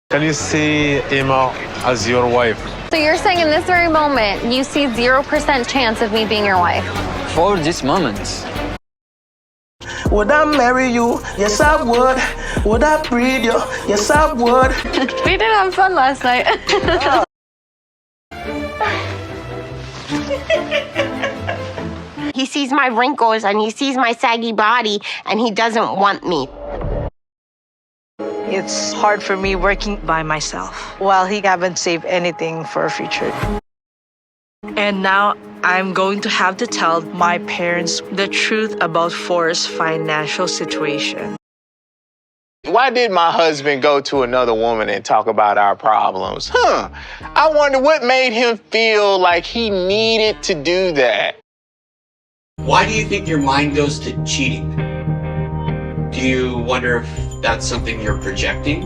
Can you see Emma as your wife? So you're saying in this very moment, you see 0% chance of me being your wife? For this moment. Would I marry you? Yes, I would. Would I breed you? Yes, I would. We did have fun last night. He sees my wrinkles and he sees my saggy body and he doesn't want me. It's hard for me working by myself while he haven't saved anything for a future. And now I'm going to have to tell my parents the truth about Forrest's financial situation. Why did my husband go to another woman and talk about our problems? I wonder what made him feel like he needed to do that. Why do you think your mind goes to cheating? Do you wonder if that's something you're projecting?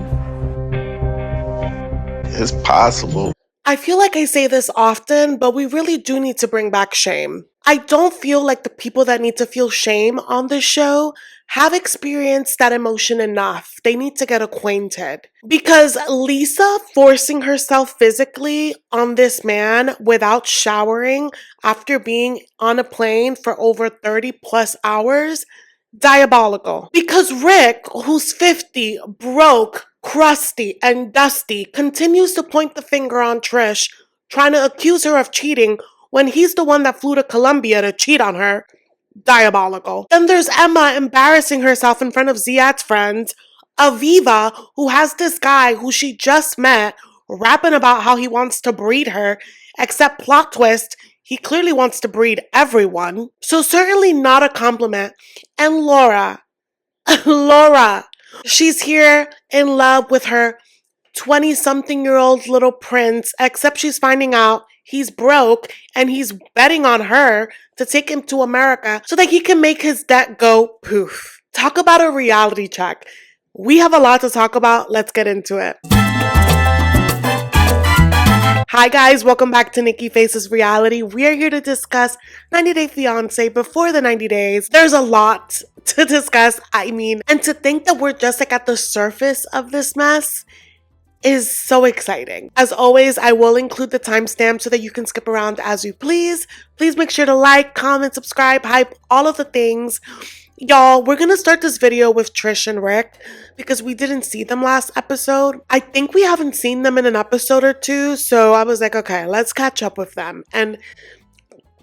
It's possible. I feel like I say this often, but we really do need to bring back shame. I don't feel like the people that need to feel shame on this show have experienced that emotion enough. They need to get acquainted. Because Lisa forcing herself physically on this man without showering after being on a plane for over 30 plus hours, diabolical. Because Rick, who's 50, broke, crusty, and dusty, continues to point the finger on Trish, trying to accuse her of cheating when he's the one that flew to Colombia to cheat on her. Diabolical. Then there's Emma embarrassing herself in front of Ziad's friends, Aviva, who has this guy who she just met, rapping about how he wants to breed her, except plot twist, he clearly wants to breed everyone. So certainly not a compliment. And Laura, she's here in love with her 20-something-year-old little prince, except she's finding out he's broke and he's betting on her to take him to America so that he can make his debt go poof. Talk about a reality check. We have a lot to talk about. Let's get into it. Hi guys, welcome back to Nikki Faces Reality. We are here to discuss 90 Day Fiancé before the 90 days. There's a lot to discuss, and to think that we're just like at the surface of this mess is so exciting. As always, I will include the timestamp so that you can skip around as you please. Please make sure to like, comment, subscribe, hype, all of the things. Y'all, we're gonna start this video with Trish and Rick because we didn't see them last episode. I think we haven't seen them in an episode or two, so I was like, okay, let's catch up with them. And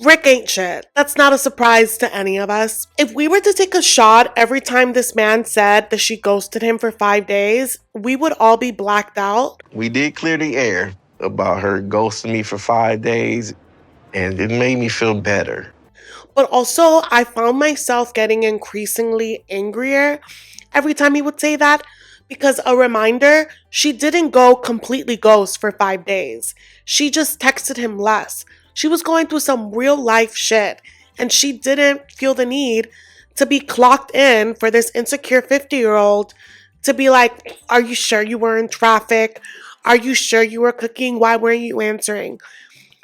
Rick ain't shit. That's not a surprise to any of us. If we were to take a shot every time this man said that she ghosted him for 5 days, we would all be blacked out. We did clear the air about her ghosting me for 5 days, and it made me feel better. But also, I found myself getting increasingly angrier every time he would say that, because a reminder, she didn't go completely ghost for 5 days. She just texted him less. She was going through some real life shit, and she didn't feel the need to be clocked in for this insecure 50-year-old to be like, are you sure you were in traffic? Are you sure you were cooking? Why weren't you answering?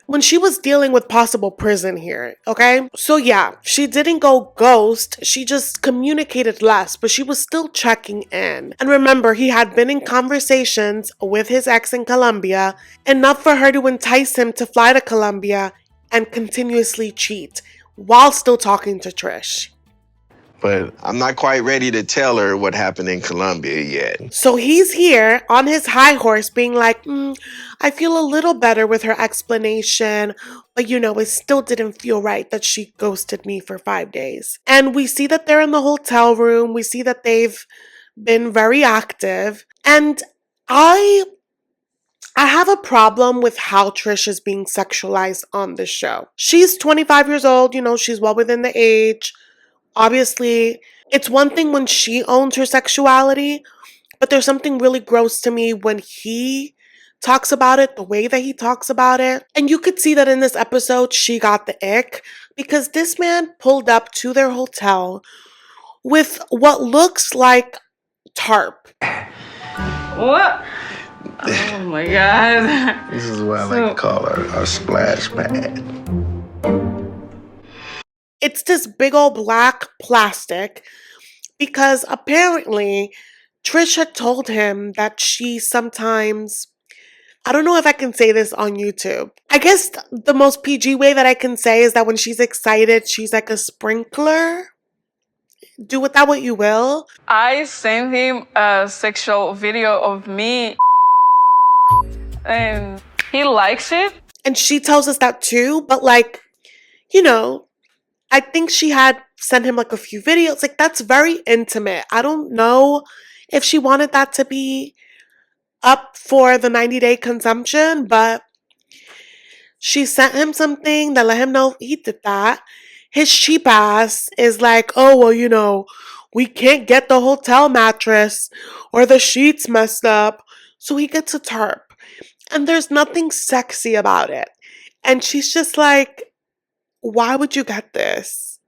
When she was dealing with possible prison here, okay? So yeah, she didn't go ghost. She just communicated less, but she was still checking in. And remember, he had been in conversations with his ex in Colombia, enough for her to entice him to fly to Colombia and continuously cheat while still talking to Trish. But I'm not quite ready to tell her what happened in Colombia yet. So he's here on his high horse being like, I feel a little better with her explanation, but it still didn't feel right that she ghosted me for 5 days. And we see that they're in the hotel room. We see that they've been very active. And I have a problem with how Trish is being sexualized on this show. She's 25 years old, she's well within the age. Obviously, it's one thing when she owns her sexuality, but there's something really gross to me when he talks about it, the way that he talks about it. And you could see that in this episode, she got the ick because this man pulled up to their hotel with what looks like tarp. What? Oh my God. This is what I like to call our splash pad. It's this big old black plastic because apparently Trish had told him that she sometimes, I don't know if I can say this on YouTube. I guess the most PG way that I can say is that when she's excited, she's like a sprinkler. Do with that what you will. I sent him a sexual video of me and he likes it. And she tells us that too, but like, you know, I think she had sent him like a few videos. Like, that's very intimate. I don't know if she wanted that to be up for the 90-day consumption, but she sent him something that let him know he did that. His cheap ass is like, oh, well, we can't get the hotel mattress or the sheets messed up. So he gets a tarp. And there's nothing sexy about it. And she's just like, why would you get this?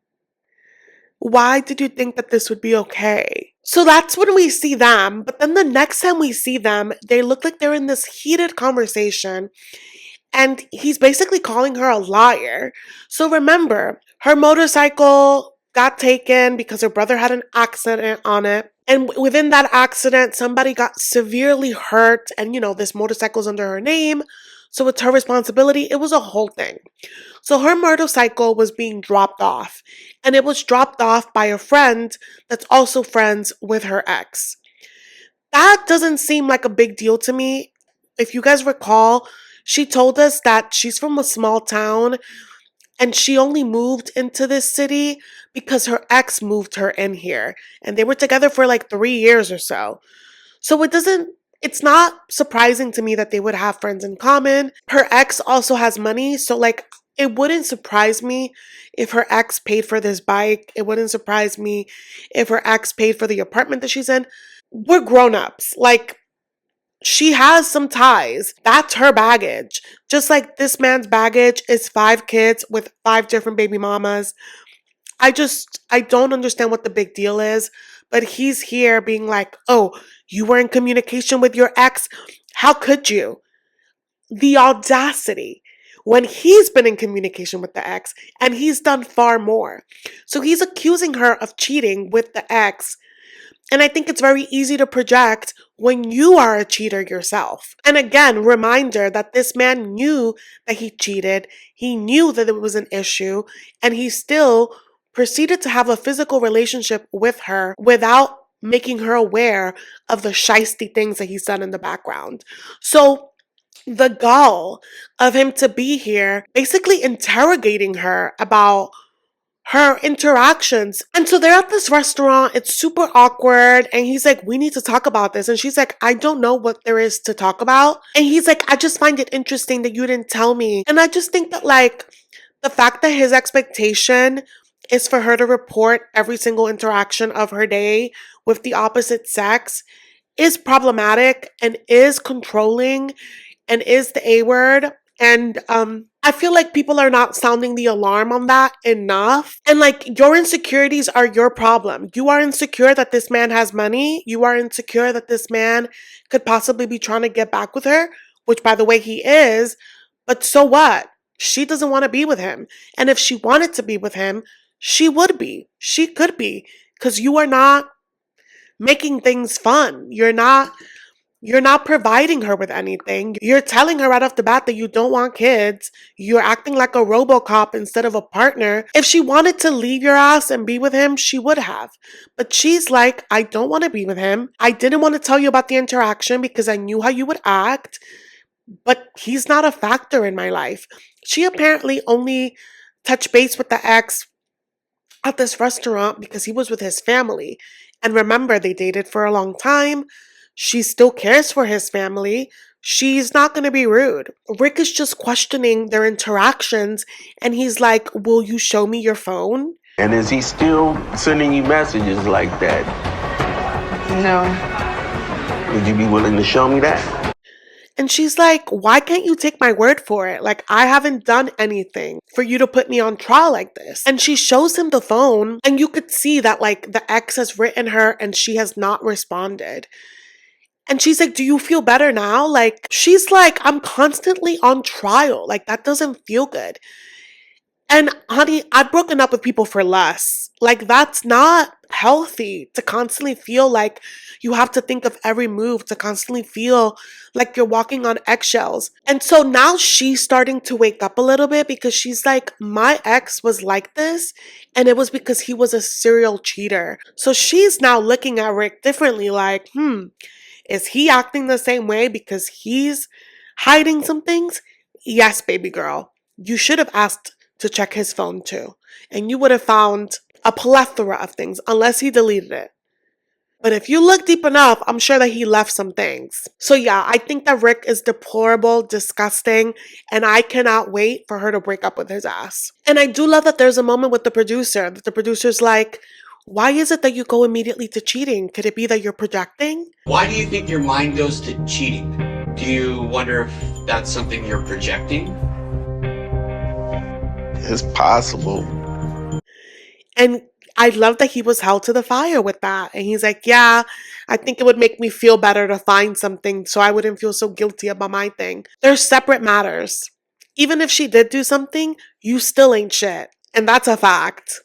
Why did you think that this would be okay? So that's when we see them. But then the next time we see them, they look like they're in this heated conversation. And he's basically calling her a liar. So remember, her motorcycle got taken because her brother had an accident on it. And within that accident, somebody got severely hurt. And, this motorcycle's under her name. So it's her responsibility. It was a whole thing. So her motorcycle was being dropped off. And it was dropped off by a friend that's also friends with her ex. That doesn't seem like a big deal to me. If you guys recall, she told us that she's from a small town and she only moved into this city because her ex moved her in here. And they were together for like 3 years or so. So it's not surprising to me that they would have friends in common. Her ex also has money. So like, it wouldn't surprise me if her ex paid for this bike. It wouldn't surprise me if her ex paid for the apartment that she's in. We're grown-ups. Like, she has some ties. That's her baggage. Just like this man's baggage is 5 kids with 5 different baby mamas. I don't understand what the big deal is. But he's here being like, oh, you were in communication with your ex? How could you? The audacity. When he's been in communication with the ex and he's done far more. So he's accusing her of cheating with the ex. And I think it's very easy to project when you are a cheater yourself. And again, reminder that this man knew that he cheated. He knew that it was an issue. And he still proceeded to have a physical relationship with her without making her aware of the shisty things that he's done in the background. So the gall of him to be here, basically interrogating her about her interactions. And so they're at this restaurant. It's super awkward. And he's like, we need to talk about this. And she's like, I don't know what there is to talk about. And he's like, I just find it interesting that you didn't tell me. And I just think that like the fact that his expectation is for her to report every single interaction of her day with the opposite sex is problematic and is controlling and is the A word. And I feel like people are not sounding the alarm on that enough. And like, your insecurities are your problem. You are insecure that this man has money. You are insecure that this man could possibly be trying to get back with her, which by the way he is. But so what? She doesn't want to be with him. And if she wanted to be with him, she would be. She could be. Because you are not making things fun. You're not providing her with anything. You're telling her right off the bat that you don't want kids. You're acting like a RoboCop instead of a partner. If she wanted to leave your ass and be with him, she would have. But she's like, I don't want to be with him. I didn't want to tell you about the interaction because I knew how you would act. But he's not a factor in my life. She apparently only touched base with the ex at this restaurant because he was with his family. And remember, they dated for a long time. She still cares for his family. She's not going to be rude. Rick is just questioning their interactions. And he's like, will you show me your phone? And is he still sending you messages like that? No. Would you be willing to show me that? And she's like, why can't you take my word for it? Like, I haven't done anything for you to put me on trial like this. And she shows him the phone. And you could see that like the ex has written her and she has not responded. And she's like, do you feel better now? Like, she's like, I'm constantly on trial. Like, that doesn't feel good. And honey, I've broken up with people for less. Like, that's not healthy to constantly feel like you have to think of every move, to constantly feel like you're walking on eggshells. And so now she's starting to wake up a little bit because she's like, my ex was like this, and it was because he was a serial cheater. So she's now looking at Rick differently, like, is he acting the same way because he's hiding some things? Yes, baby girl. You should have asked to check his phone too. And you would have found a plethora of things, unless he deleted it. But if you look deep enough, I'm sure that he left some things. So yeah, I think that Rick is deplorable, disgusting, and I cannot wait for her to break up with his ass. And I do love that there's a moment with the producer, that the producer's like, why is it that you go immediately to cheating? Could it be that you're projecting? Why do you think your mind goes to cheating? Do you wonder if that's something you're projecting? It's possible. And I love that he was held to the fire with that. And he's like, yeah, I think it would make me feel better to find something so I wouldn't feel so guilty about my thing. They're separate matters. Even if she did do something, you still ain't shit. And that's a fact.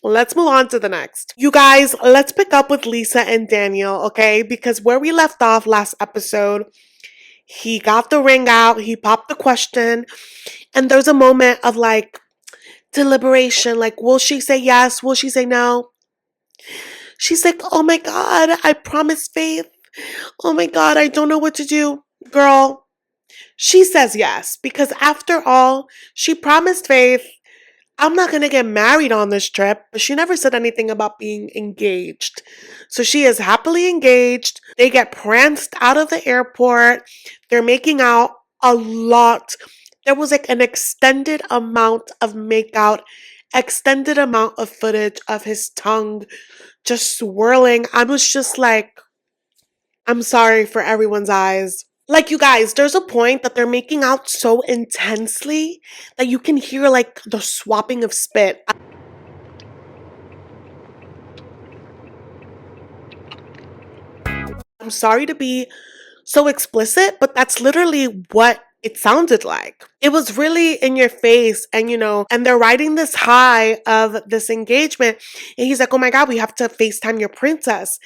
Let's move on to the next. You guys, let's pick up with Lisa and Daniel, okay? Because where we left off last episode, he got the ring out, he popped the question, and there's a moment of like, deliberation, like, will she say yes? Will she say no? She's like, oh my God, I promised Faith. Oh my God, I don't know what to do. Girl, she says yes, because after all, she promised Faith, I'm not going to get married on this trip, but she never said anything about being engaged. So she is happily engaged. They get pranced out of the airport. They're making out a lot. There was like an extended amount of makeout, extended amount of footage of his tongue just swirling. I was just like, I'm sorry for everyone's eyes. Like, you guys, there's a point that they're making out so intensely that you can hear like the swapping of spit. I'm sorry to be so explicit, but that's literally what it sounded like. It was really in your face, and and they're riding this high of this engagement, and he's like, oh my God, we have to FaceTime your princess.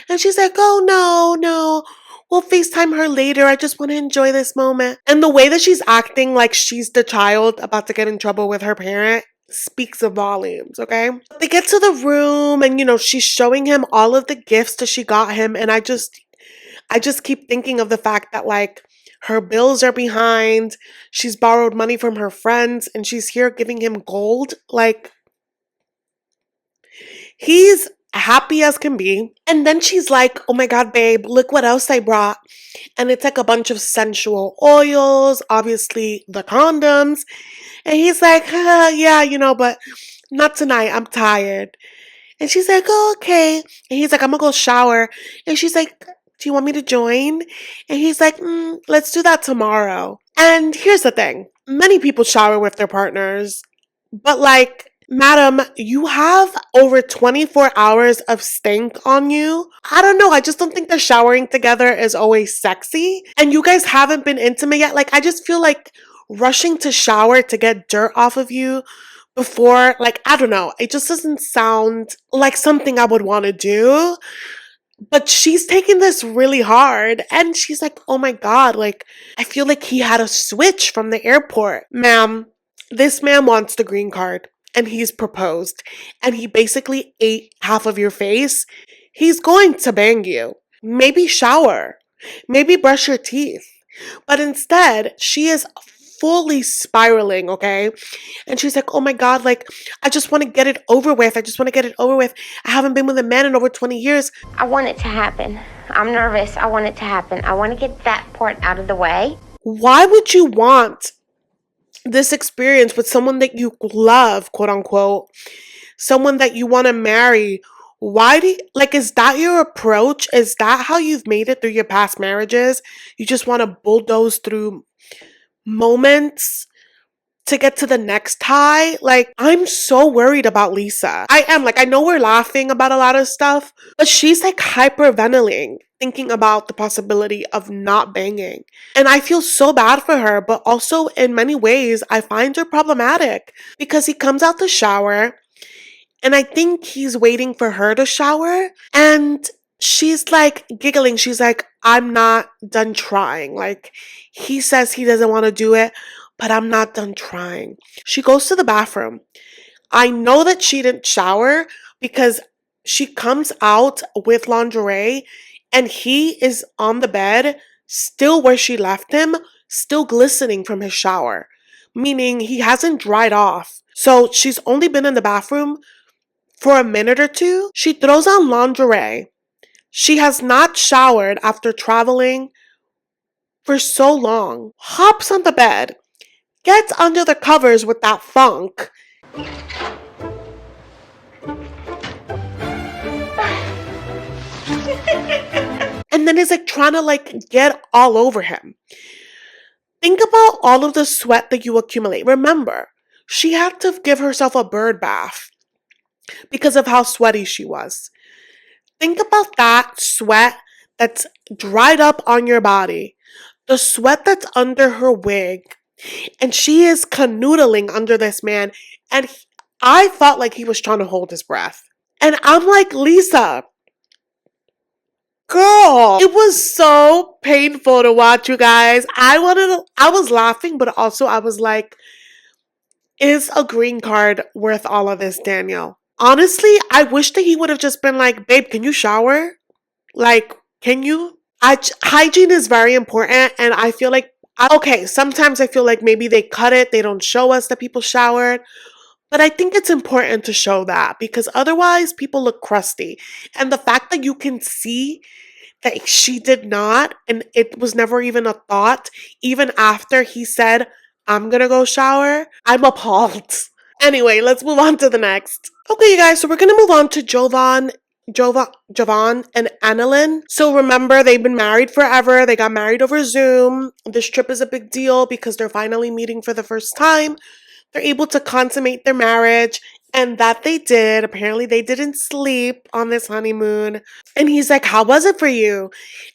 And she's like, oh no, we'll FaceTime her later. I just want to enjoy this moment. And the way that she's acting like she's the child about to get in trouble with her parent speaks of volumes, okay? They get to the room, and she's showing him all of the gifts that she got him, and I just keep thinking of the fact that like her bills are behind, she's borrowed money from her friends, and she's here giving him gold. Like, he's happy as can be. And then she's like, oh my God, babe, look what else I brought. And it's like a bunch of sensual oils, obviously the condoms. And he's like, yeah, but not tonight. I'm tired. And she's like, oh, okay. And he's like, I'm gonna go shower. And she's like, do you want me to join? And he's like, let's do that tomorrow. And here's the thing. Many people shower with their partners, but like, madam, you have over 24 hours of stink on you. I don't know. I just don't think that showering together is always sexy. And you guys haven't been intimate yet. Like, I just feel like rushing to shower to get dirt off of you before, like, I don't know. It just doesn't sound like something I would want to do. But she's taking this really hard, and she's like, oh my God, like, I feel like he had a switch from the airport. Ma'am, this man wants the green card, and he's proposed, and he basically ate half of your face. He's going to bang you. Maybe shower. Maybe brush your teeth. But instead, she is fully spiraling, okay? And she's like, oh my God, like, I just want to get it over with. I haven't been with a man in over 20 years. I want it to happen. I'm nervous. I want it to happen. I want to get that part out of the way. Why would you want this experience with someone that you love, quote unquote, someone that you want to marry? Why do you, like, is that your approach? Is that how you've made it through your past marriages? You just want to bulldoze through moments to get to the next high? Like, I'm so worried about Lisa. I am. Like, I know we're laughing about a lot of stuff, but she's like hyperventilating. thinking about the possibility of not banging. And I feel so bad for her, but also in many ways, I find her problematic because he comes out the shower and I think he's waiting for her to shower. And she's like giggling. She's like, I'm not done trying. Like, he says he doesn't want to do it, but I'm not done trying. She goes to the bathroom. I know that she didn't shower because she comes out with lingerie and he is on the bed, still where she left him, still glistening from his shower, meaning he hasn't dried off. So she's only been in the bathroom for a minute or two. She throws on lingerie. She has not showered after traveling for so long. Hops on the bed, gets under the covers with that funk. And then is like trying to like get all over him. Think about all of the sweat that you accumulate. Remember, she had to give herself a bird bath because of how sweaty she was. Think about that sweat that's dried up on your body, the sweat that's under her wig, and she is canoodling under this man, and I felt like he was trying to hold his breath. And I'm like, Lisa, girl, it was so painful to watch, you guys. I was laughing, but also I was like, is a green card worth all of this, Daniel? Honestly, I wish that he would have just been like, babe, can you shower? Like, can you? Hygiene is very important, and I feel like, okay, sometimes I feel like maybe they cut it, they don't show us that people showered, but I think it's important to show that because otherwise people look crusty. And the fact that you can see that she did not, and it was never even a thought, even after he said, I'm gonna go shower, I'm appalled. Anyway, let's move on to the next. Okay, you guys, so we're gonna move on to Jovon&Annalyn. So remember, they've been married forever. They got married over Zoom. This trip is a big deal because they're finally meeting for the first time. They're able to consummate their marriage, and that they did. Apparently, they didn't sleep on this honeymoon. And he's like, how was it for you?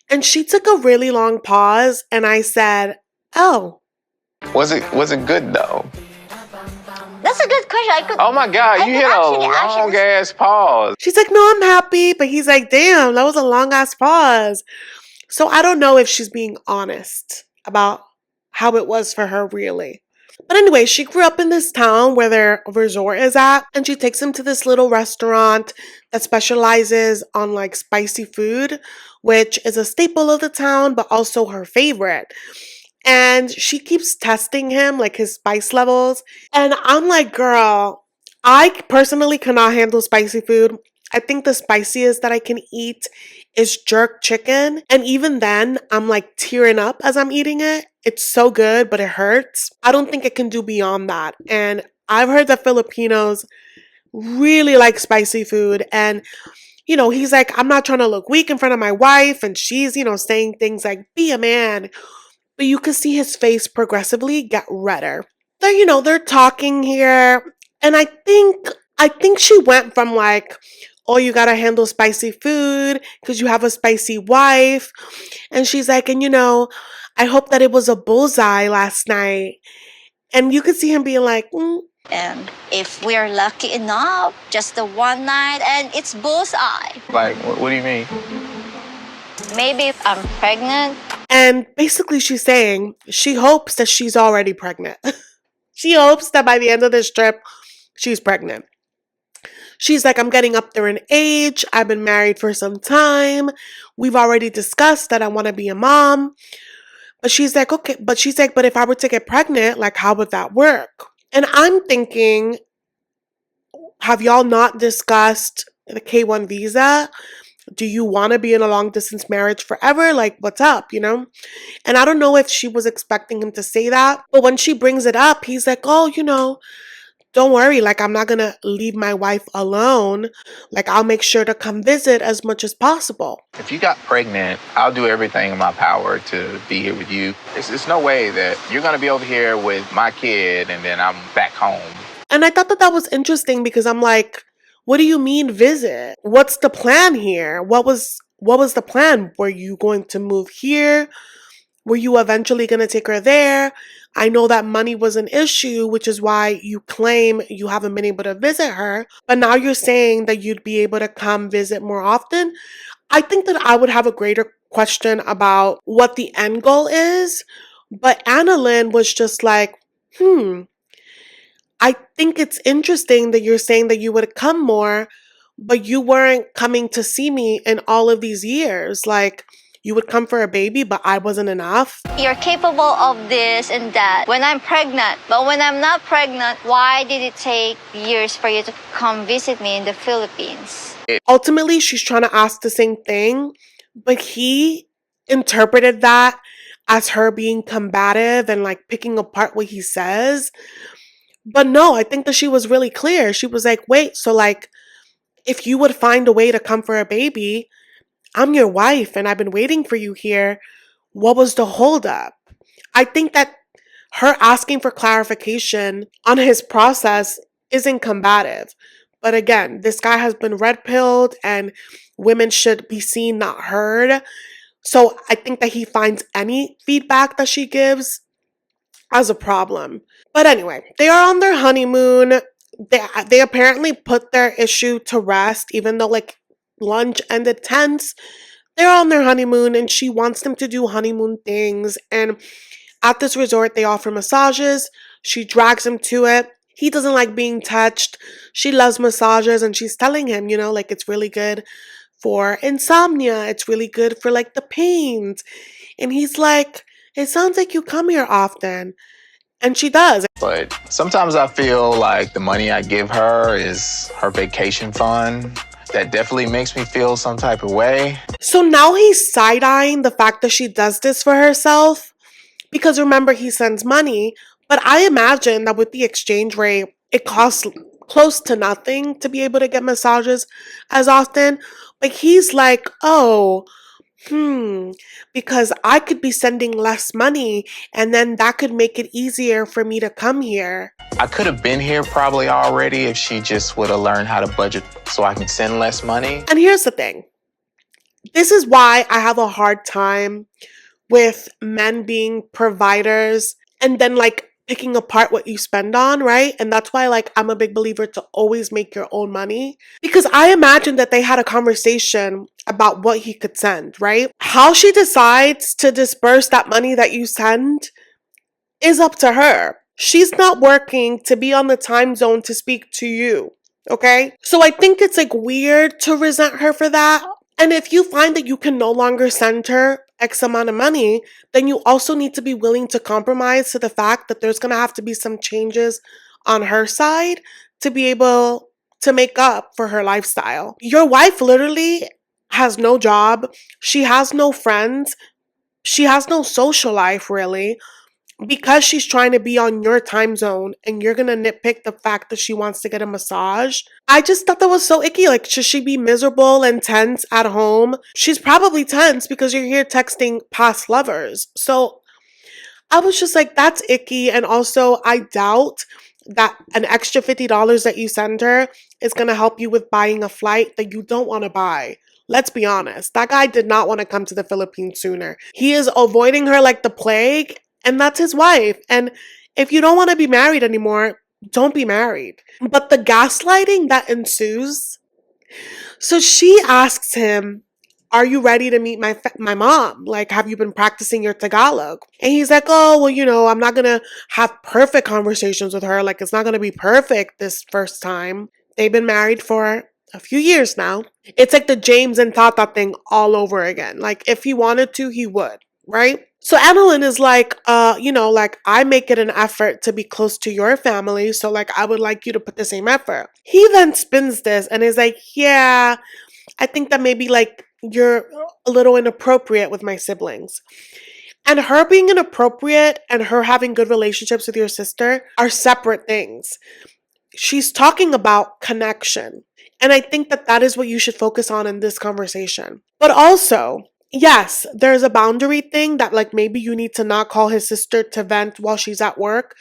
And she took a really long pause, and I said, oh. Was it good though? That's a good question. Oh my God, you hit a long ass pause. She's like, no, I'm happy. But he's like, damn, that was a long ass pause. So I don't know if she's being honest about how it was for her, really. But anyway, she grew up in this town where their resort is at, and she takes him to this little restaurant that specializes on like spicy food, which is a staple of the town, but also her favorite. And she keeps testing him, like his spice levels. And I'm like, girl, I personally cannot handle spicy food. I think the spiciest that I can eat is jerk chicken. And even then, I'm like tearing up as I'm eating it. It's so good, but it hurts. I don't think it can do beyond that. And I've heard that Filipinos really like spicy food. And, you know, he's like, I'm not trying to look weak in front of my wife. And she's, you know, saying things like, be a man. But you can see his face progressively get redder. They're talking here. And I think she went from like, oh, you gotta handle spicy food because you have a spicy wife. And she's like, and I hope that it was a bullseye last night. And you could see him being like, And if we're lucky enough, just the one night and it's bullseye. Like, what do you mean? Maybe if I'm pregnant. And basically she's saying she hopes that she's already pregnant. She hopes that by the end of this trip, she's pregnant. She's like, I'm getting up there in age. I've been married for some time. We've already discussed that I want to be a mom. But she's like, okay. But she's like, but if I were to get pregnant, like, how would that work? And I'm thinking, have y'all not discussed the K1 visa? Do you want to be in a long distance marriage forever? Like, what's up, And I don't know if she was expecting him to say that. But when she brings it up, he's like, oh, don't worry. Like, I'm not going to leave my wife alone. Like, I'll make sure to come visit as much as possible. If you got pregnant, I'll do everything in my power to be here with you. There's no way that you're going to be over here with my kid and then I'm back home. And I thought that was interesting because I'm like, what do you mean visit? What's the plan here? What was what was the plan? Were you going to move here? Were you eventually going to take her there? I know that money was an issue, which is why you claim you haven't been able to visit her. But now you're saying that you'd be able to come visit more often. I think that I would have a greater question about what the end goal is. But Annalyn was just like, I think it's interesting that you're saying that you would come more, but you weren't coming to see me in all of these years. Like, you would come for a baby, but I wasn't enough. You're capable of this and that when I'm pregnant. But when I'm not pregnant, why did it take years for you to come visit me in the Philippines? Ultimately, she's trying to ask the same thing, but he interpreted that as her being combative and like picking apart what he says. But no, I think that she was really clear. She was like, wait, so like, if you would find a way to come for a baby, I'm your wife and I've been waiting for you here. What was the holdup? I think that her asking for clarification on his process isn't combative. But again, this guy has been red pilled and women should be seen, not heard. So I think that he finds any feedback that she gives as a problem. But anyway, they are on their honeymoon. They apparently put their issue to rest, even though like lunch ended tense. They're on their honeymoon and she wants them to do honeymoon things. And at this resort, they offer massages. She drags him to it. He doesn't like being touched. She loves massages and she's telling him, you know, like it's really good for insomnia. It's really good for like the pains. And he's like, it sounds like you come here often. And she does. But sometimes I feel like the money I give her is her vacation fund. That definitely makes me feel some type of way. So now he's side-eyeing the fact that she does this for herself. Because remember, he sends money. But I imagine that with the exchange rate, it costs close to nothing to be able to get massages as often. But he's like, oh, because I could be sending less money and then that could make it easier for me to come here. I could have been here probably already if she just would have learned how to budget so I can send less money. And here's the thing. This is why I have a hard time with men being providers and then like picking apart what you spend on, right? And that's why like I'm a big believer to always make your own money, because I imagine that they had a conversation about what he could send, right? How she decides to disperse that money that you send is up to her. She's not working to be on the time zone to speak to you, okay? So I think it's like weird to resent her for that. And if you find that you can no longer send her X amount of money, then you also need to be willing to compromise to the fact that there's going to have to be some changes on her side to be able to make up for her lifestyle. Your wife literally has no job. She has no friends. She has no social life, really, because she's trying to be on your time zone and you're gonna nitpick the fact that she wants to get a massage. I just thought that was so icky. Like, should she be miserable and tense at home? She's probably tense because you're here texting past lovers. So I was just like, that's icky. And also, I doubt that an extra $50 that you send her is gonna help you with buying a flight that you don't want to buy. Let's be honest. That guy did not want to come to the Philippines sooner. He is avoiding her like the plague. And that's his wife. And if you don't want to be married anymore, don't be married. But the gaslighting that ensues. So she asks him, are you ready to meet my mom? Like, have you been practicing your Tagalog? And he's like, oh, well, you know, I'm not going to have perfect conversations with her. Like, it's not going to be perfect this first time. They've been married for a few years now. It's like the James and Tata thing all over again. Like, if he wanted to, he would, right? So Annalyn is like, you know, like, I make it an effort to be close to your family. So like, I would like you to put the same effort. He then spins this and is like, yeah, I think that maybe like you're a little inappropriate with my siblings. And her being inappropriate and her having good relationships with your sister are separate things. She's talking about connection. And I think that that is what you should focus on in this conversation. But also, yes, there's a boundary thing that like maybe you need to not call his sister to vent while she's at work.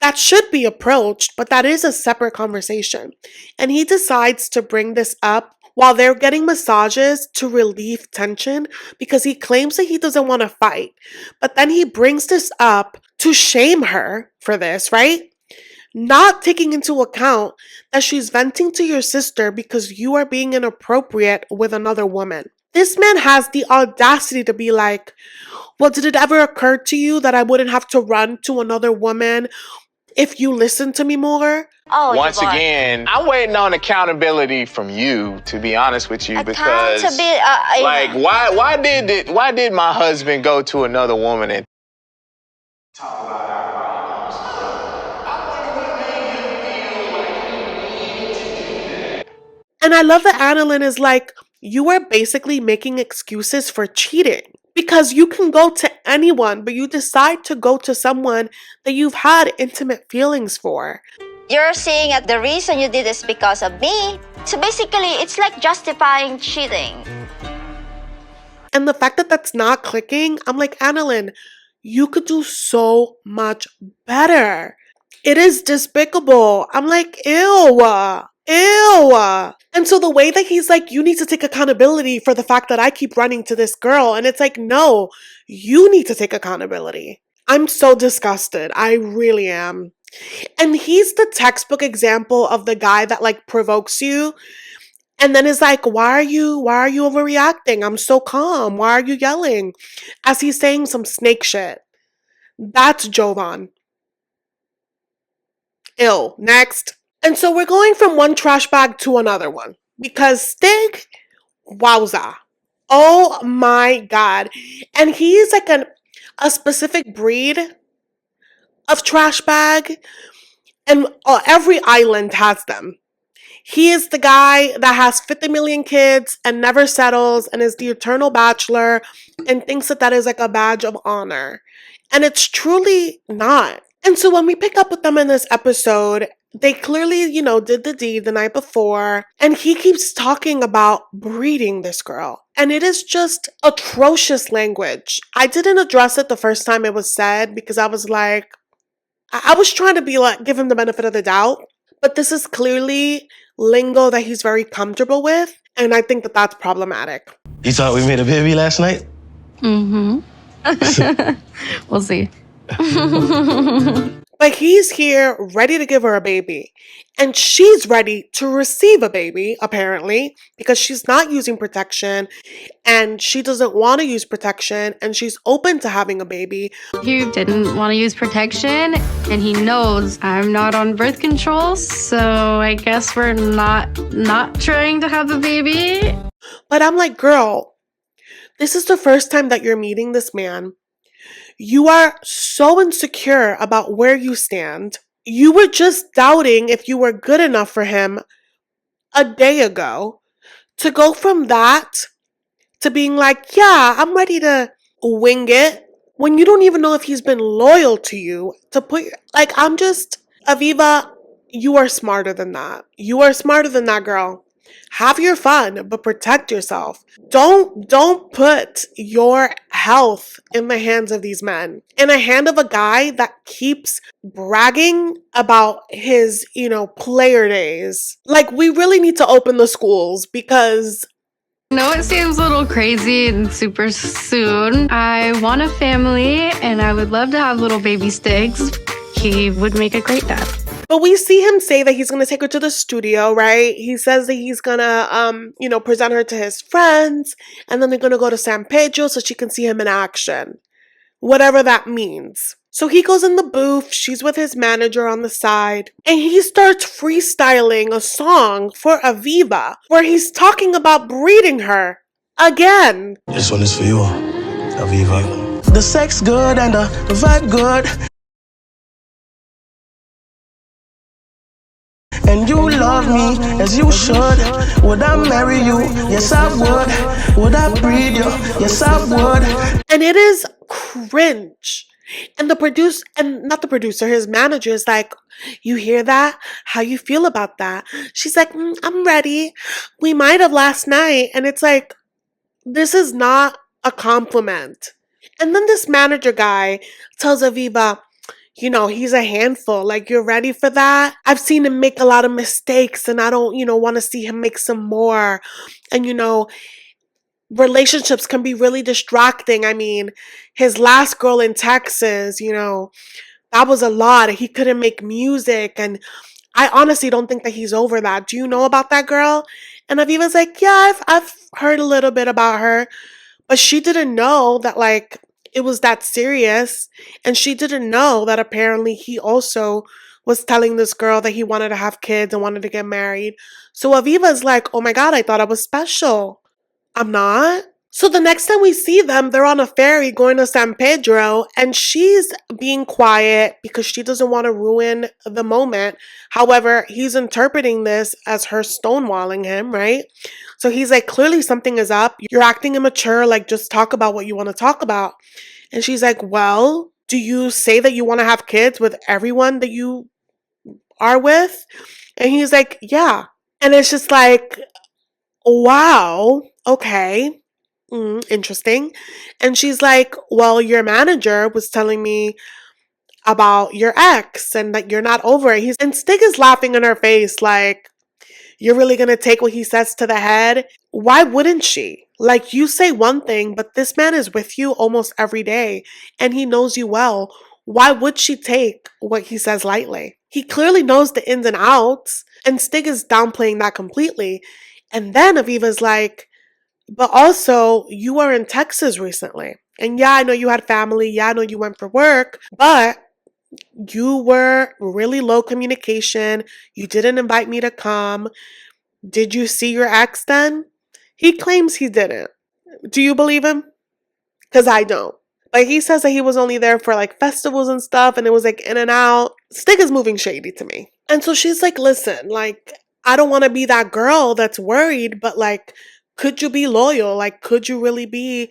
That should be approached, but that is a separate conversation. And he decides to bring this up while they're getting massages to relieve tension because he claims that he doesn't want to fight. But then he brings this up to shame her for this, right? Not taking into account that she's venting to your sister because you are being inappropriate with another woman. This man has the audacity to be like, well, did it ever occur to you that I wouldn't have to run to another woman if you listen to me more? Oh, Once again, I'm waiting on accountability from you, to be honest with you, because like why did my husband go to another woman and talk about our problems? I wonder what made him feel like he needed to do that. And I love that Annalyn is like, you are basically making excuses for cheating. Because you can go to anyone, but you decide to go to someone that you've had intimate feelings for. You're saying that the reason you did this because of me. So basically, it's like justifying cheating. And the fact that that's not clicking, I'm like, Annalyn, you could do so much better. It is despicable. I'm like, ew. Ew. And so the way that he's like, you need to take accountability for the fact that I keep running to this girl. And it's like, no, you need to take accountability. I'm so disgusted. I really am. And he's the textbook example of the guy that like provokes you and then is like, why are you overreacting? I'm so calm. Why are you yelling? As he's saying some snake shit. That's Jovon. Ew. Next. And so we're going from one trash bag to another one. Because Stig, wowza. Oh my God. And he's like a specific breed of trash bag. And every island has them. He is the guy that has 50 million kids and never settles and is the eternal bachelor and thinks that that is like a badge of honor. And it's truly not. And so when we pick up with them in this episode, they clearly, did the deed the night before. And he keeps talking about breeding this girl. And it is just atrocious language. I didn't address it the first time it was said because I was like, I was trying to be like, give him the benefit of the doubt. But this is clearly lingo that he's very comfortable with. And I think that that's problematic. You thought we made a baby last night? Mm-hmm. We'll see. But he's here ready to give her a baby. And she's ready to receive a baby, apparently, because she's not using protection and she doesn't want to use protection and she's open to having a baby. He didn't want to use protection and he knows I'm not on birth control, so I guess we're not trying to have a baby. But I'm like, girl, this is the first time that you're meeting this man. You are so insecure about where you stand. You were just doubting if you were good enough for him a day ago. To go from that to being like, yeah, I'm ready to wing it when you don't even know if he's been loyal to you. Aviva, you are smarter than that. You are smarter than that, girl. Have your fun, but protect yourself. Don't put your health in the hands of these men. In the hand of a guy that keeps bragging about his, player days. Like, we really need to open the schools because I know it seems a little crazy and super soon. I want a family and I would love to have little baby Stigs. He would make a great dad. But we see him say that he's going to take her to the studio, right? He says that he's going to, present her to his friends. And then they're going to go to San Pedro so she can see him in action. Whatever that means. So he goes in the booth. She's with his manager on the side. And he starts freestyling a song for Aviva where he's talking about breeding her again. This one is for you, Aviva. The sex good and the vibe good. And you love me as you should. Would I marry you? Yes, I would. Would I breed you? Yes, I would. And it is cringe. And his manager is like, you hear that? How you feel about that? She's like, I'm ready. We might have last night. And it's like, this is not a compliment. And then this manager guy tells Aviva, you know, he's a handful. Like, you're ready for that? I've seen him make a lot of mistakes and I don't, you know, want to see him make some more. And, you know, relationships can be really distracting. I mean, his last girl in Texas, you know, that was a lot. He couldn't make music. And I honestly don't think that he's over that. Do you know about that girl? And Aviva's like, yeah, I've heard a little bit about her. But she didn't know that, like, it was that serious. And she didn't know that apparently he also was telling this girl that he wanted to have kids and wanted to get married. So Aviva's like, oh my God, I thought I was special. I'm not. So the next time we see them, they're on a ferry going to San Pedro, and she's being quiet because she doesn't want to ruin the moment. However, he's interpreting this as her stonewalling him, right? So he's like, clearly something is up. You're acting immature, like just talk about what you want to talk about. And she's like, well, do you say that you want to have kids with everyone that you are with? And he's like, yeah. And it's just like, wow, okay. Interesting. And she's like, well, your manager was telling me about your ex and that you're not over it. And Stig is laughing in her face like, you're really going to take what he says to the head? Why wouldn't she? Like, you say one thing, but this man is with you almost every day and he knows you well. Why would she take what he says lightly? He clearly knows the ins and outs, and Stig is downplaying that completely. And then Aviva's like, but also, you were in Texas recently. And yeah, I know you had family. Yeah, I know you went for work. But you were really low communication. You didn't invite me to come. Did you see your ex then? He claims he didn't. Do you believe him? Because I don't. Like, he says that he was only there for like festivals and stuff and it was like in and out. Stig is moving shady to me. And so she's like, listen, like, I don't want to be that girl that's worried, but like, could you be loyal? Like, could you really be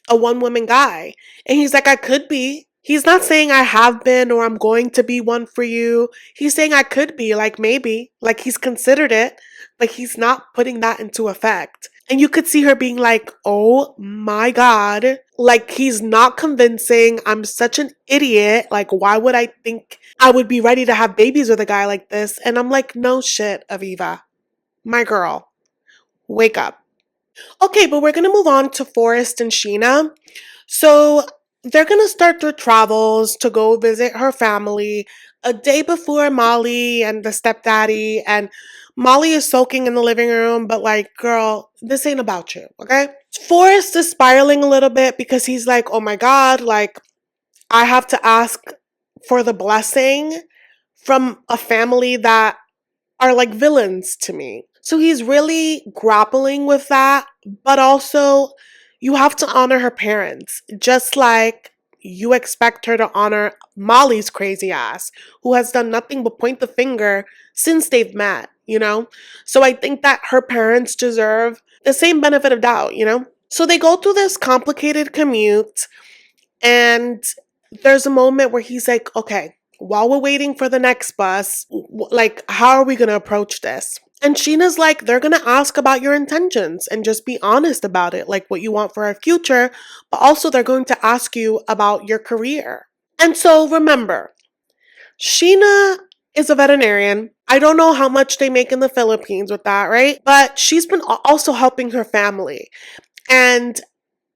a one-woman guy? And he's like, I could be. He's not saying I have been or I'm going to be one for you. He's saying I could be, like maybe. Like, he's considered it, but he's not putting that into effect. And you could see her being like, oh my God. Like, he's not convincing. I'm such an idiot. Like, why would I think I would be ready to have babies with a guy like this? And I'm like, no shit, Aviva. My girl. Wake up. Okay, but we're going to move on to Forrest&Sheena. So they're going to start their travels to go visit her family a day before Molly and the stepdaddy. And Molly is soaking in the living room, but like, girl, this ain't about you, okay? Forrest is spiraling a little bit because he's like, oh my God, like, I have to ask for the blessing from a family that are like villains to me. So he's really grappling with that, but also you have to honor her parents, just like you expect her to honor Molly's crazy ass, who has done nothing but point the finger since they've met, you know? So I think that her parents deserve the same benefit of doubt, you know? So they go through this complicated commute, and there's a moment where he's like, okay, while we're waiting for the next bus, like, how are we going to approach this? And Sheena's like, they're going to ask about your intentions and just be honest about it, like what you want for our future, but also they're going to ask you about your career. And so remember, Sheena is a veterinarian. I don't know how much they make in the Philippines with that, right? But she's been also helping her family. And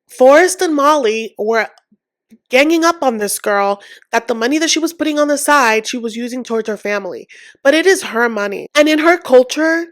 Forrest and Molly were ganging up on this girl that the money that she was putting on the side, she was using towards her family. But it is her money. And in her culture,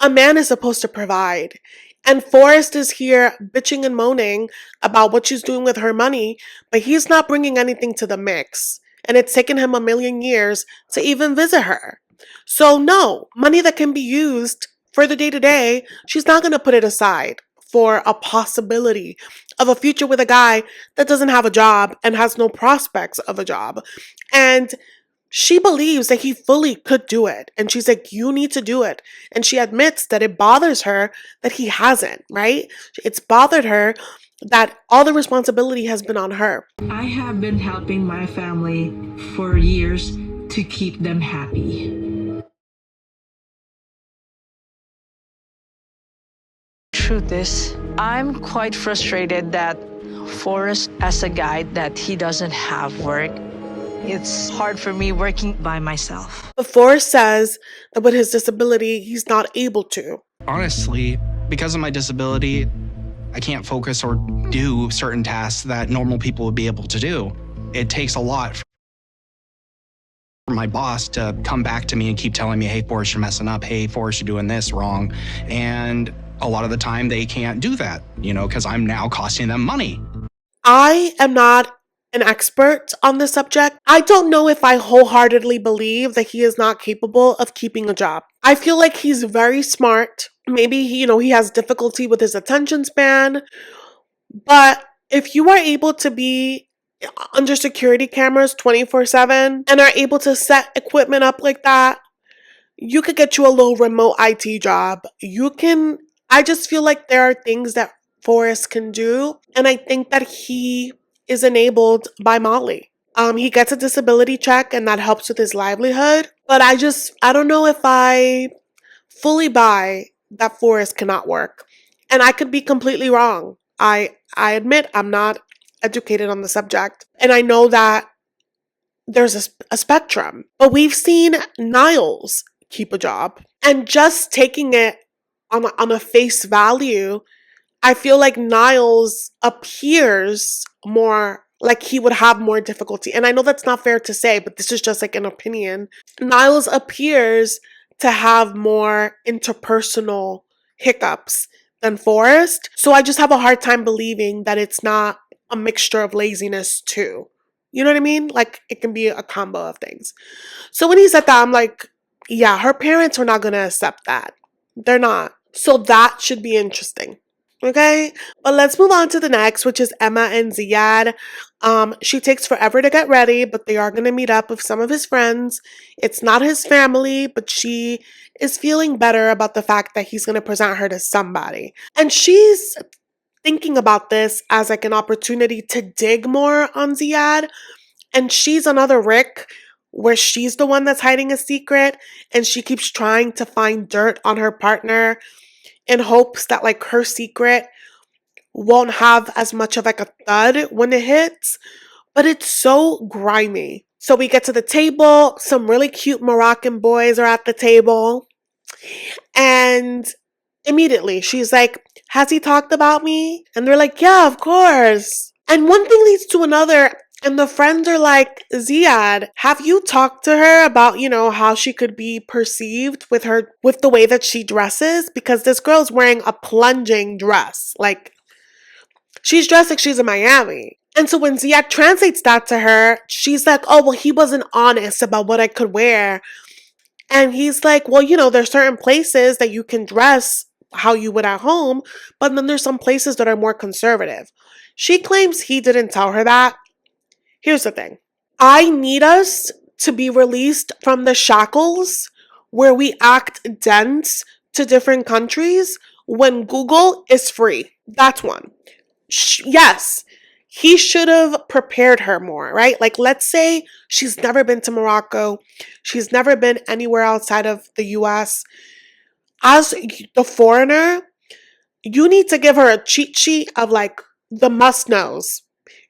a man is supposed to provide. And Forrest is here bitching and moaning about what she's doing with her money, but he's not bringing anything to the mix. And it's taken him a million years to even visit her. So no, money that can be used for the day-to-day, she's not going to put it aside for a possibility of a future with a guy that doesn't have a job and has no prospects of a job. And she believes that he fully could do it. And she's like, you need to do it. And she admits that it bothers her that he hasn't, right? It's bothered her that all the responsibility has been on her. I have been helping my family for years to keep them happy. Truth is, I'm quite frustrated that Forrest, as a guy, that he doesn't have work. It's hard for me working by myself. But Forrest says that with his disability, he's not able to. Honestly, because of my disability, I can't focus or do certain tasks that normal people would be able to do. It takes a lot for my boss to come back to me and keep telling me, hey, Forrest, you're messing up. Hey, Forrest, you're doing this wrong. And a lot of the time they can't do that, because I'm now costing them money. I am not an expert on this subject. I don't know if I wholeheartedly believe that he is not capable of keeping a job. I feel like he's very smart. Maybe he has difficulty with his attention span. But if you are able to be under security cameras 24/7 and are able to set equipment up like that, you could get you a little remote IT job. I just feel like there are things that Forrest can do, and I think that he is enabled by Molly. He gets a disability check and that helps with his livelihood, but I don't know if I fully buy that Forrest cannot work. And I could be completely wrong. I admit I'm not educated on the subject, and I know that there's a spectrum, but we've seen Niles keep a job, and just taking it on a face value, I feel like Niles appears more like he would have more difficulty. And I know that's not fair to say, but this is just like an opinion. Niles appears to have more interpersonal hiccups than Forrest. So I just have a hard time believing that it's not a mixture of laziness too. You know what I mean? Like, it can be a combo of things. So when he said that, I'm like, yeah, her parents are not going to accept that. They're not. So that should be interesting. Okay, but let's move on to the next, which is Emma&Ziad. She takes forever to get ready, but they are going to meet up with some of his friends. It's not his family, but she is feeling better about the fact that he's going to present her to somebody. And she's thinking about this as like an opportunity to dig more on Ziad. And she's another Rick, where she's the one that's hiding a secret, and she keeps trying to find dirt on her partner in hopes that like her secret won't have as much of like a thud when it hits, but it's so grimy. So we get to the table, some really cute Moroccan boys are at the table, and immediately she's like, has he talked about me? And they're like, yeah, of course. And one thing leads to another, and the friends are like, Ziad, have you talked to her about, how she could be perceived with the way that she dresses? Because this girl's wearing a plunging dress. Like, she's dressed like she's in Miami. And so when Ziad translates that to her, she's like, oh, well, he wasn't honest about what I could wear. And he's like, well, there's certain places that you can dress how you would at home, but then there's some places that are more conservative. She claims he didn't tell her that. Here's the thing. I need us to be released from the shackles where we act dense to different countries when Google is free. That's one. Yes, he should have prepared her more, right? Like, let's say she's never been to Morocco. She's never been anywhere outside of the US. As the foreigner, you need to give her a cheat sheet of like the must-knows.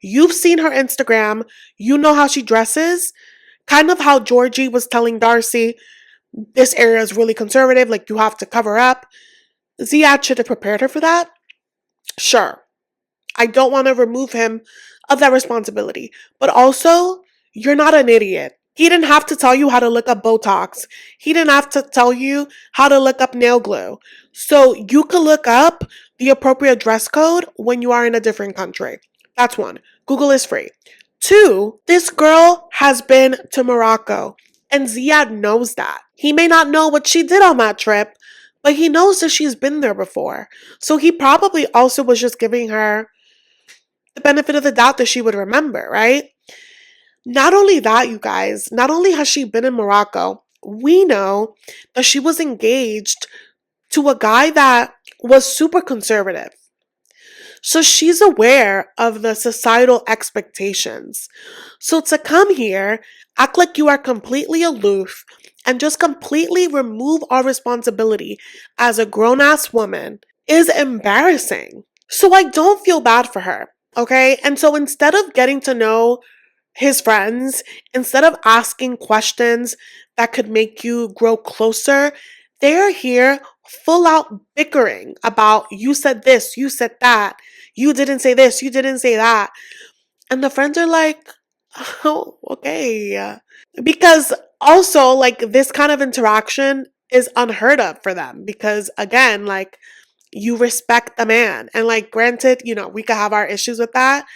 You've seen her Instagram. You know how she dresses. Kind of how Georgie was telling Darcey, this area is really conservative. Like, you have to cover up. Ziad should have prepared her for that. Sure. I don't want to remove him of that responsibility. But also, you're not an idiot. He didn't have to tell you how to look up Botox. He didn't have to tell you how to look up nail glue. So you could look up the appropriate dress code when you are in a different country. That's one. Google is free. Two, this girl has been to Morocco, and Ziad knows that. He may not know what she did on that trip, but he knows that she's been there before. So he probably also was just giving her the benefit of the doubt that she would remember, right? Not only that, you guys, not only has she been in Morocco, we know that she was engaged to a guy that was super conservative. So she's aware of the societal expectations. So to come here, act like you are completely aloof, and just completely remove our responsibility as a grown-ass woman is embarrassing. So I don't feel bad for her, okay? And so instead of getting to know his friends, instead of asking questions that could make you grow closer, they're here full out bickering about you said this, you said that, you didn't say this, you didn't say that. And the friends are like, oh, okay. Because also, like, this kind of interaction is unheard of for them because, again, like, you respect the man. And, like, granted, we could have our issues with that,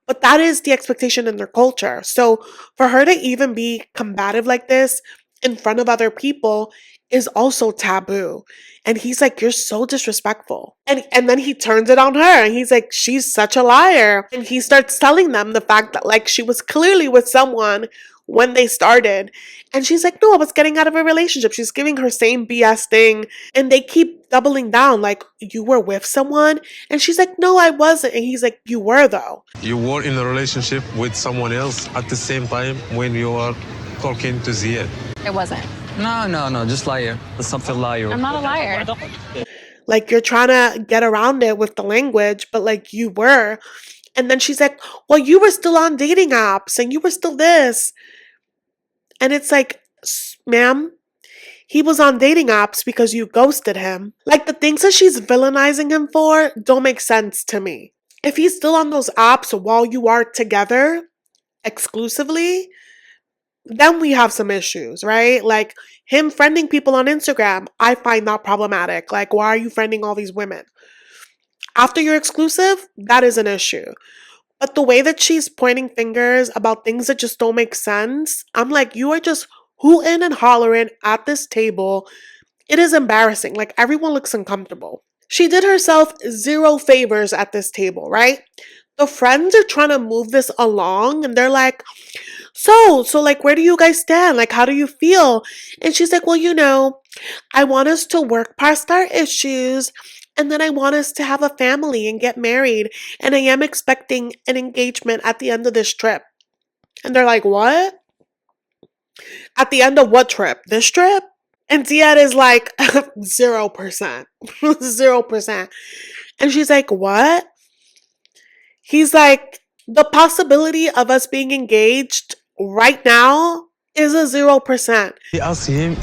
but that is the expectation in their culture. So for her to even be combative like this in front of other people is also taboo. And he's like, you're so disrespectful. And then he turns it on her and he's like, she's such a liar. And he starts telling them the fact that like she was clearly with someone when they started. And she's like, no, I was getting out of a relationship. She's giving her same BS thing. And they keep doubling down like, you were with someone? And she's like, no, I wasn't. And he's like, you were though. You were in a relationship with someone else at the same time when you are talking to Ziad. It wasn't. No, just liar. That's something liar. I'm not a liar. Like, you're trying to get around it with the language, but like you were. And then she's like, well, you were still on dating apps and you were still this. And it's like, ma'am, he was on dating apps because you ghosted him. Like, the things that she's villainizing him for don't make sense to me. If he's still on those apps while you are together exclusively, then we have some issues, right? Like, him friending people on Instagram, I find that problematic. Like, why are you friending all these women? After you're exclusive, that is an issue. But the way that she's pointing fingers about things that just don't make sense, I'm like, you are just hooting and hollering at this table. It is embarrassing. Like, everyone looks uncomfortable. She did herself zero favors at this table, right? The friends are trying to move this along and they're like, so like, where do you guys stand? Like, how do you feel? And she's like, well, I want us to work past our issues. And then I want us to have a family and get married. And I am expecting an engagement at the end of this trip. And they're like, what? At the end of what trip? This trip? And Ziad is like, 0%. 0%. And she's like, what? He's like, the possibility of us being engaged right now is a 0%. He asked him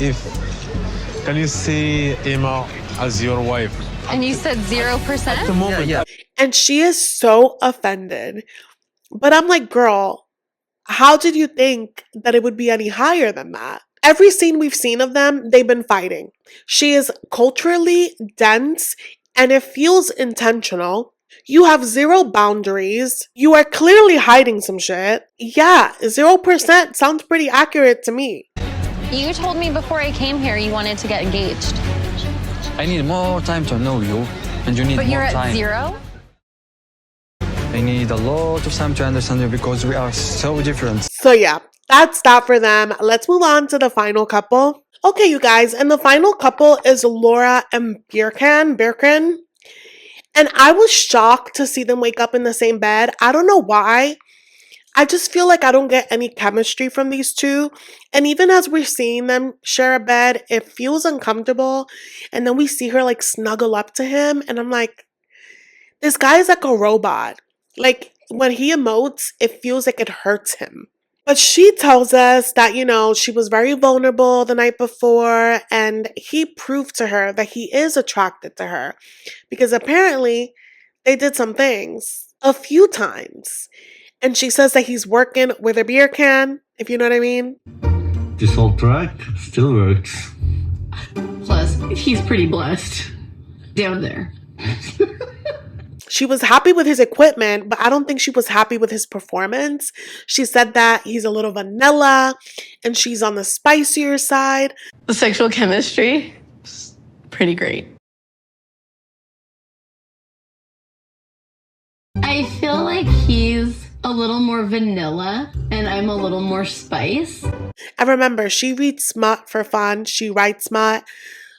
can you see Emma as your wife? And you said 0%? At the moment. Yeah. And she is so offended. But I'm like, girl, how did you think that it would be any higher than that? Every scene we've seen of them, they've been fighting. She is culturally dense and it feels intentional. You have zero boundaries. You are clearly hiding some shit. Yeah, 0% sounds pretty accurate to me. You told me before I came here you wanted to get engaged. I need more time to know you, and you need more time. But you're at 0? I need a lot of time to understand you because we are so different. So yeah, that's that for them. Let's move on to the final couple. Okay, you guys, and the final couple is Laura and Birkin. And I was shocked to see them wake up in the same bed. I don't know why. I just feel like I don't get any chemistry from these two. And even as we're seeing them share a bed, it feels uncomfortable. And then we see her like snuggle up to him. And I'm like, this guy is like a robot. Like, when he emotes, it feels like it hurts him. But she tells us that, she was very vulnerable the night before. And he proved to her that he is attracted to her. Because apparently they did some things a few times. And she says that he's working with a beer can, if you know what I mean. This whole track still works. Plus, he's pretty blessed down there. She was happy with his equipment, but I don't think she was happy with his performance. She said that he's a little vanilla and she's on the spicier side. The sexual chemistry is pretty great. I feel like he's a little more vanilla and I'm a little more spice. And remember, she reads smut for fun. She writes smut.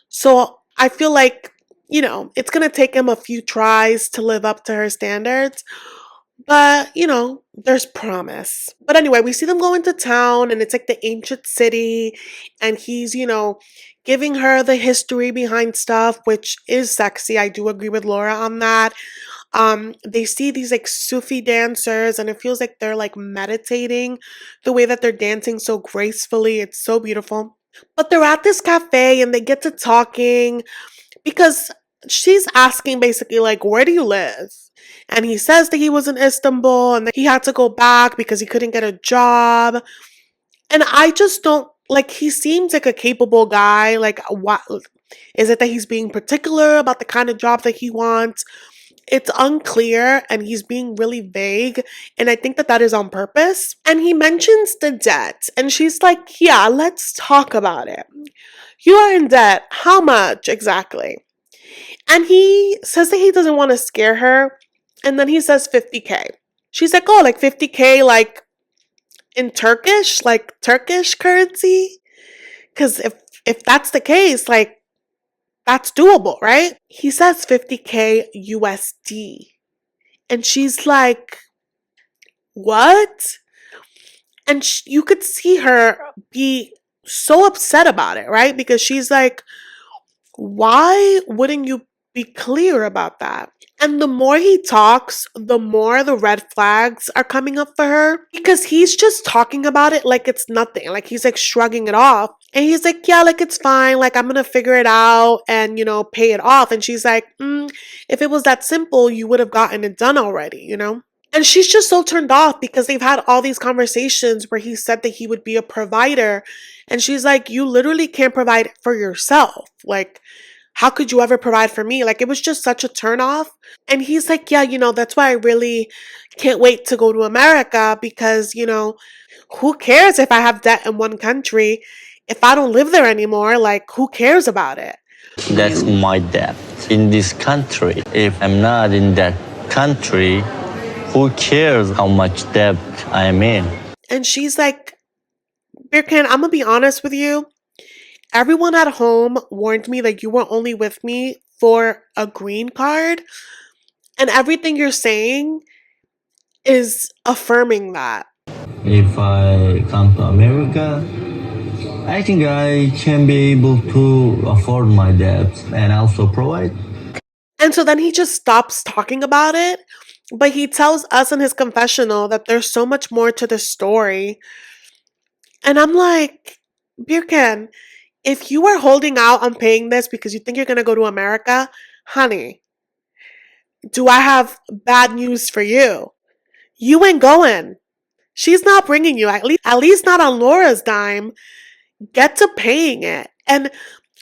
So I feel like, it's going to take him a few tries to live up to her standards. But, there's promise. But anyway, we see them go into town and it's like the ancient city. And he's, giving her the history behind stuff, which is sexy. I do agree with Laura on that. They see these like Sufi dancers and it feels like they're like meditating the way that they're dancing so gracefully. It's so beautiful. But they're at this cafe and they get to talking because she's asking basically like, where do you live? And he says that he was in Istanbul and that he had to go back because he couldn't get a job. And I just don't like, he seems like a capable guy. Like, what is it that he's being particular about the kind of job that he wants? It's unclear and he's being really vague. And I think that that is on purpose. And he mentions the debt. And she's like, yeah, let's talk about it. You are in debt. How much exactly? And he says that he doesn't want to scare her. And then he says 50K. She's like, oh, like 50K, like in Turkish, like Turkish currency? Because if that's the case, like, that's doable, right? He says 50K USD. And she's like, what? And you could see her be so upset about it, right? Because she's like, why wouldn't you be clear about that? And the more he talks, the more the red flags are coming up for her because he's just talking about it like it's nothing. Like he's like shrugging it off. And he's like, yeah, like it's fine. Like I'm going to figure it out and, you know, pay it off. And she's like, if it was that simple, you would have gotten it done already, you know? And she's just so turned off because they've had all these conversations where he said that he would be a provider. And she's like, you literally can't provide for yourself. Like, how could you ever provide for me? Like, it was just such a turnoff. And he's like, yeah, you know, that's why I really can't wait to go to America because, you know, who cares if I have debt in one country? If I don't live there anymore, like, who cares about it? That's my debt in this country. If I'm not in that country, who cares how much debt I'm in? And she's like, Birkin, I'm gonna be honest with you. Everyone at home warned me that you were only with me for a green card. And everything you're saying is affirming that. If I come to America, I think I can be able to afford my debt and also provide. And so then he just stops talking about it. But he tells us in his confessional that there's so much more to the story. And I'm like, Birkin, if you are holding out on paying this because you think you're going to go to America, honey, do I have bad news for you? You ain't going. She's not bringing you, at least not on Laura's dime. Get to paying it. And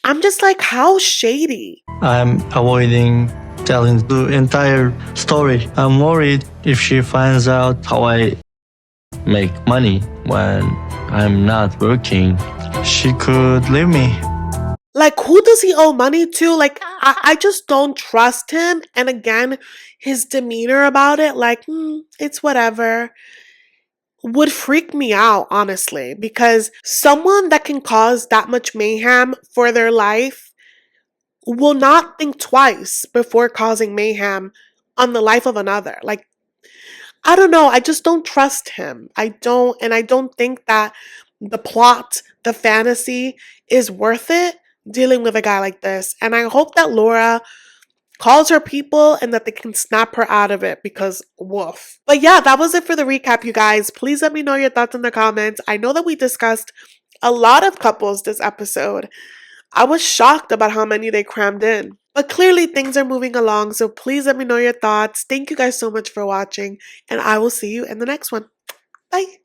I'm just like, how shady. I'm avoiding telling the entire story. I'm worried if she finds out how I make money when I'm not working, she could leave me. Like, who does he owe money to? Like, I just don't trust him. And again, his demeanor about it, like, it's whatever, would freak me out, honestly. Because someone that can cause that much mayhem for their life will not think twice before causing mayhem on the life of another. Like, I don't know. I just don't trust him. I don't think that the plot, the fantasy is worth it dealing with a guy like this. And I hope that Laura calls her people and that they can snap her out of it because woof. But yeah, that was it for the recap, you guys. Please let me know your thoughts in the comments. I know that we discussed a lot of couples this episode. I was shocked about how many they crammed in. But clearly things are moving along, so please let me know your thoughts. Thank you guys so much for watching, and I will see you in the next one. Bye!